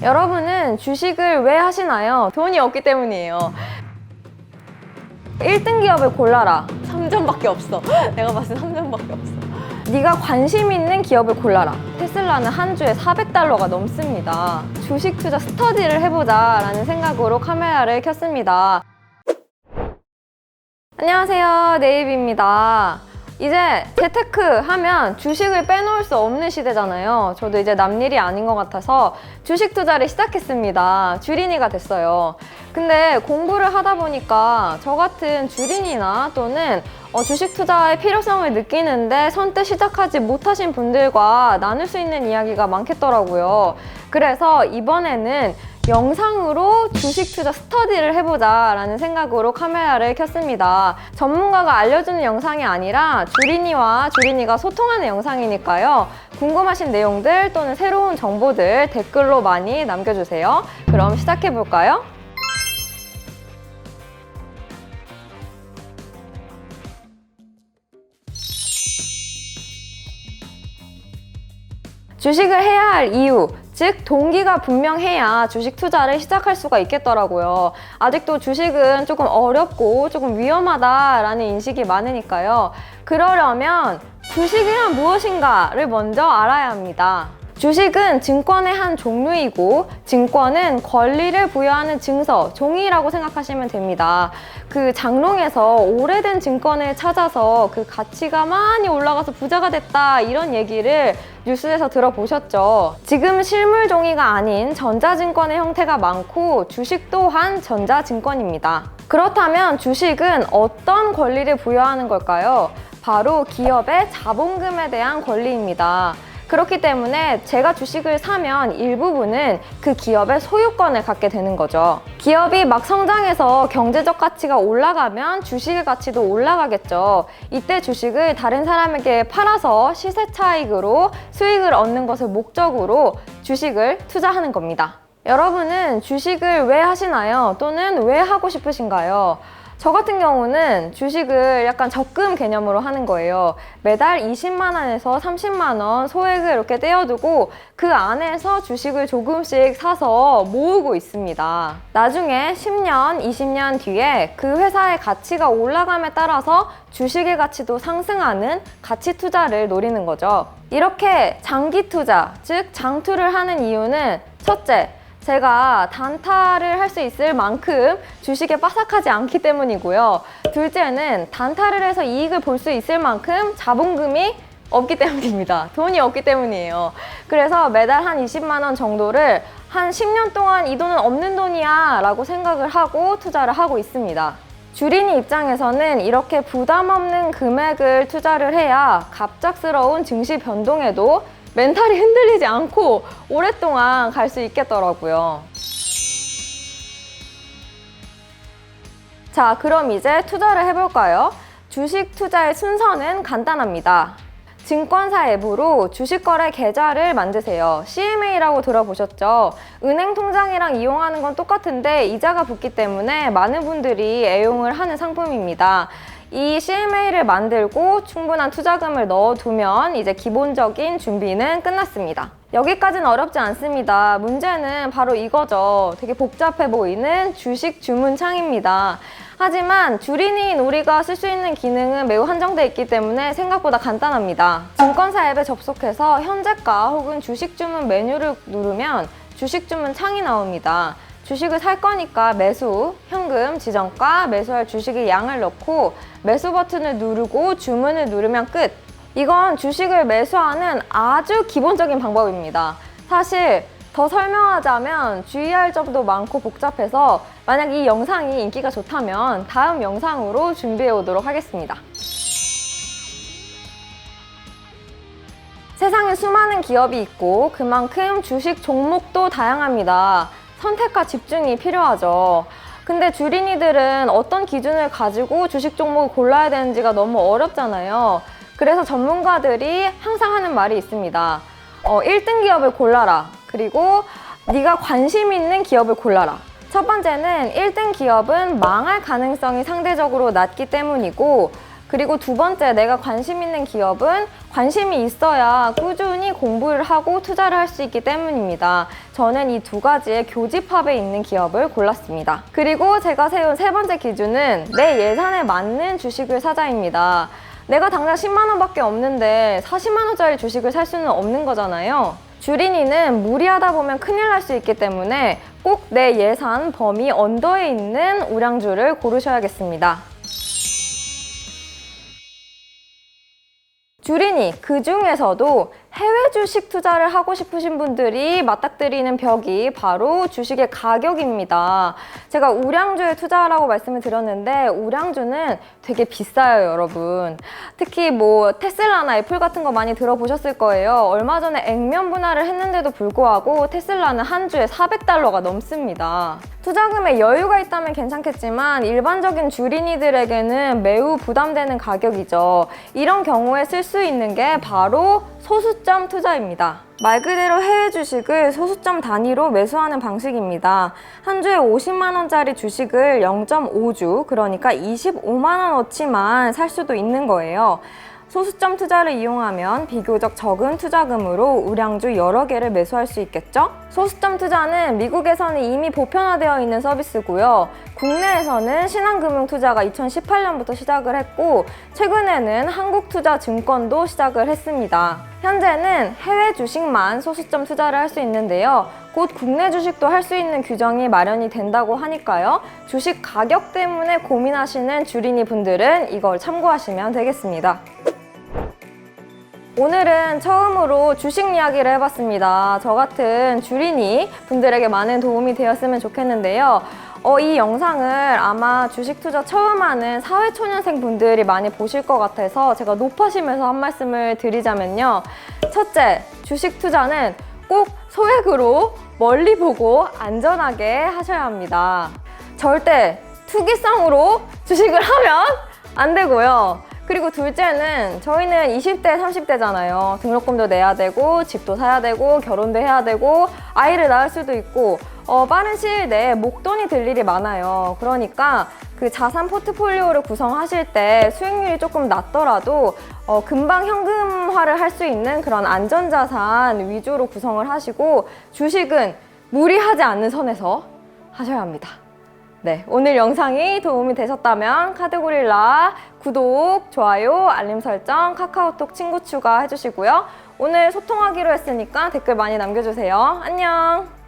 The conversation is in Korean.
여러분은 주식을 왜 하시나요? 돈이 없기 때문이에요. 1등 기업을 골라라. 3점밖에 없어. 내가 봤을 때 3점밖에 없어. 네가 관심 있는 기업을 골라라. 테슬라는 한 주에 400달러가 넘습니다. 주식 투자 스터디를 해보자 라는 생각으로 카메라를 켰습니다. 안녕하세요, 네이비입니다. 이제 재테크 하면 주식을 빼놓을 수 없는 시대잖아요. 저도 이제 남일이 아닌 것 같아서 주식 투자를 시작했습니다. 주린이가 됐어요. 근데 공부를 하다 보니까 저 같은 주린이나 또는 주식 투자의 필요성을 느끼는데 선뜻 시작하지 못하신 분들과 나눌 수 있는 이야기가 많겠더라고요. 그래서 이번에는 영상으로 주식 투자 스터디를 해보자 라는 생각으로 카메라를 켰습니다. 전문가가 알려주는 영상이 아니라 주린이와 주린이가 소통하는 영상이니까요. 궁금하신 내용들 또는 새로운 정보들 댓글로 많이 남겨주세요. 그럼 시작해볼까요? 주식을 해야 할 이유, 즉 동기가 분명해야 주식 투자를 시작할 수가 있겠더라고요. 아직도 주식은 조금 어렵고 조금 위험하다라는 인식이 많으니까요. 그러려면 주식이란 무엇인가를 먼저 알아야 합니다. 주식은 증권의 한 종류이고 증권은 권리를 부여하는 증서, 종이라고 생각하시면 됩니다. 그 장롱에서 오래된 증권을 찾아서 그 가치가 많이 올라가서 부자가 됐다 이런 얘기를 뉴스에서 들어보셨죠? 지금 실물 종이가 아닌 전자증권의 형태가 많고 주식 또한 전자증권입니다. 그렇다면 주식은 어떤 권리를 부여하는 걸까요? 바로 기업의 자본금에 대한 권리입니다. 그렇기 때문에 제가 주식을 사면 일부분은 그 기업의 소유권을 갖게 되는 거죠. 기업이 막 성장해서 경제적 가치가 올라가면 주식의 가치도 올라가겠죠. 이때 주식을 다른 사람에게 팔아서 시세 차익으로 수익을 얻는 것을 목적으로 주식을 투자하는 겁니다. 여러분은 주식을 왜 하시나요? 또는 왜 하고 싶으신가요? 저 같은 경우는 주식을 약간 적금 개념으로 하는 거예요. 매달 20만 원에서 30만 원 소액을 이렇게 떼어두고 그 안에서 주식을 조금씩 사서 모으고 있습니다. 나중에 10년, 20년 뒤에 그 회사의 가치가 올라감에 따라서 주식의 가치도 상승하는 가치 투자를 노리는 거죠. 이렇게 장기 투자, 즉 장투를 하는 이유는 첫째, 제가 단타를 할 수 있을 만큼 주식에 빠삭하지 않기 때문이고요. 둘째는 단타를 해서 이익을 볼 수 있을 만큼 자본금이 없기 때문입니다. 돈이 없기 때문이에요. 그래서 매달 한 20만 원 정도를 한 10년 동안 이 돈은 없는 돈이야 라고 생각을 하고 투자를 하고 있습니다. 주린이 입장에서는 이렇게 부담 없는 금액을 투자를 해야 갑작스러운 증시 변동에도 멘탈이 흔들리지 않고 오랫동안 갈 수 있겠더라고요. 자, 그럼 이제 투자를 해볼까요? 주식 투자의 순서는 간단합니다. 증권사 앱으로 주식거래 계좌를 만드세요. CMA라고 들어보셨죠? 은행 통장이랑 이용하는 건 똑같은데 이자가 붙기 때문에 많은 분들이 애용을 하는 상품입니다. 이 CMA를 만들고 충분한 투자금을 넣어두면 이제 기본적인 준비는 끝났습니다. 여기까지는 어렵지 않습니다. 문제는 바로 이거죠. 되게 복잡해 보이는 주식 주문창입니다. 하지만 주린이인 우리가 쓸 수 있는 기능은 매우 한정되어 있기 때문에 생각보다 간단합니다. 증권사 앱에 접속해서 현재가 혹은 주식 주문 메뉴를 누르면 주식 주문 창이 나옵니다. 주식을 살 거니까 매수, 현금, 지정가, 매수할 주식의 양을 넣고 매수 버튼을 누르고 주문을 누르면 끝! 이건 주식을 매수하는 아주 기본적인 방법입니다. 사실 더 설명하자면 주의할 점도 많고 복잡해서 만약 이 영상이 인기가 좋다면 다음 영상으로 준비해 오도록 하겠습니다. 세상에 수많은 기업이 있고 그만큼 주식 종목도 다양합니다. 선택과 집중이 필요하죠. 근데 주린이들은 어떤 기준을 가지고 주식 종목을 골라야 되는지가 너무 어렵잖아요. 그래서 전문가들이 항상 하는 말이 있습니다. 1등 기업을 골라라. 그리고 네가 관심 있는 기업을 골라라. 첫 번째는 1등 기업은 망할 가능성이 상대적으로 낮기 때문이고 그리고 두 번째, 내가 관심 있는 기업은 관심이 있어야 꾸준히 공부를 하고 투자를 할 수 있기 때문입니다. 저는 이 두 가지의 교집합에 있는 기업을 골랐습니다. 그리고 제가 세운 세 번째 기준은 내 예산에 맞는 주식을 사자입니다. 내가 당장 10만 원밖에 없는데 40만 원짜리 주식을 살 수는 없는 거잖아요. 주린이는 무리하다 보면 큰일 날 수 있기 때문에 꼭 내 예산 범위 언더에 있는 우량주를 고르셔야겠습니다. 주린이, 그 중에서도 해외 주식 투자를 하고 싶으신 분들이 맞닥뜨리는 벽이 바로 주식의 가격입니다. 제가 우량주에 투자하라고 말씀을 드렸는데 우량주는 되게 비싸요, 여러분. 특히 뭐 테슬라나 애플 같은 거 많이 들어보셨을 거예요. 얼마 전에 액면 분할을 했는데도 불구하고 테슬라는 한 주에 400달러가 넘습니다. 투자금에 여유가 있다면 괜찮겠지만 일반적인 주린이들에게는 매우 부담되는 가격이죠. 이런 경우에 쓸 수 있는 게 바로 소수점 투자입니다. 말 그대로 해외 주식을 소수점 단위로 매수하는 방식입니다. 한 주에 50만 원짜리 주식을 0.5주, 그러니까 25만 원어치만 살 수도 있는 거예요. 소수점 투자를 이용하면 비교적 적은 투자금으로 우량주 여러 개를 매수할 수 있겠죠? 소수점 투자는 미국에서는 이미 보편화되어 있는 서비스고요. 국내에서는 신한금융투자가 2018년부터 시작을 했고 최근에는 한국투자증권도 시작을 했습니다. 현재는 해외 주식만 소수점 투자를 할 수 있는데요. 곧 국내 주식도 할 수 있는 규정이 마련이 된다고 하니까요. 주식 가격 때문에 고민하시는 주린이 분들은 이걸 참고하시면 되겠습니다. 오늘은 처음으로 주식 이야기를 해봤습니다. 저 같은 주린이 분들에게 많은 도움이 되었으면 좋겠는데요. 이 영상을 아마 주식 투자 처음 하는 사회초년생 분들이 많이 보실 것 같아서 제가 높아심에서 한 말씀을 드리자면요. 첫째, 주식 투자는 꼭 소액으로 멀리 보고 안전하게 하셔야 합니다. 절대 투기성으로 주식을 하면 안 되고요. 그리고 둘째는 저희는 20대, 30대잖아요. 등록금도 내야 되고 집도 사야 되고 결혼도 해야 되고 아이를 낳을 수도 있고 빠른 시일 내에 목돈이 들 일이 많아요. 그러니까 그 자산 포트폴리오를 구성하실 때 수익률이 조금 낮더라도 금방 현금화를 할 수 있는 그런 안전자산 위주로 구성을 하시고 주식은 무리하지 않는 선에서 하셔야 합니다. 네, 오늘 영상이 도움이 되셨다면 카드고릴라 구독, 좋아요, 알림 설정, 카카오톡 친구 추가 해주시고요. 오늘 소통하기로 했으니까 댓글 많이 남겨주세요. 안녕!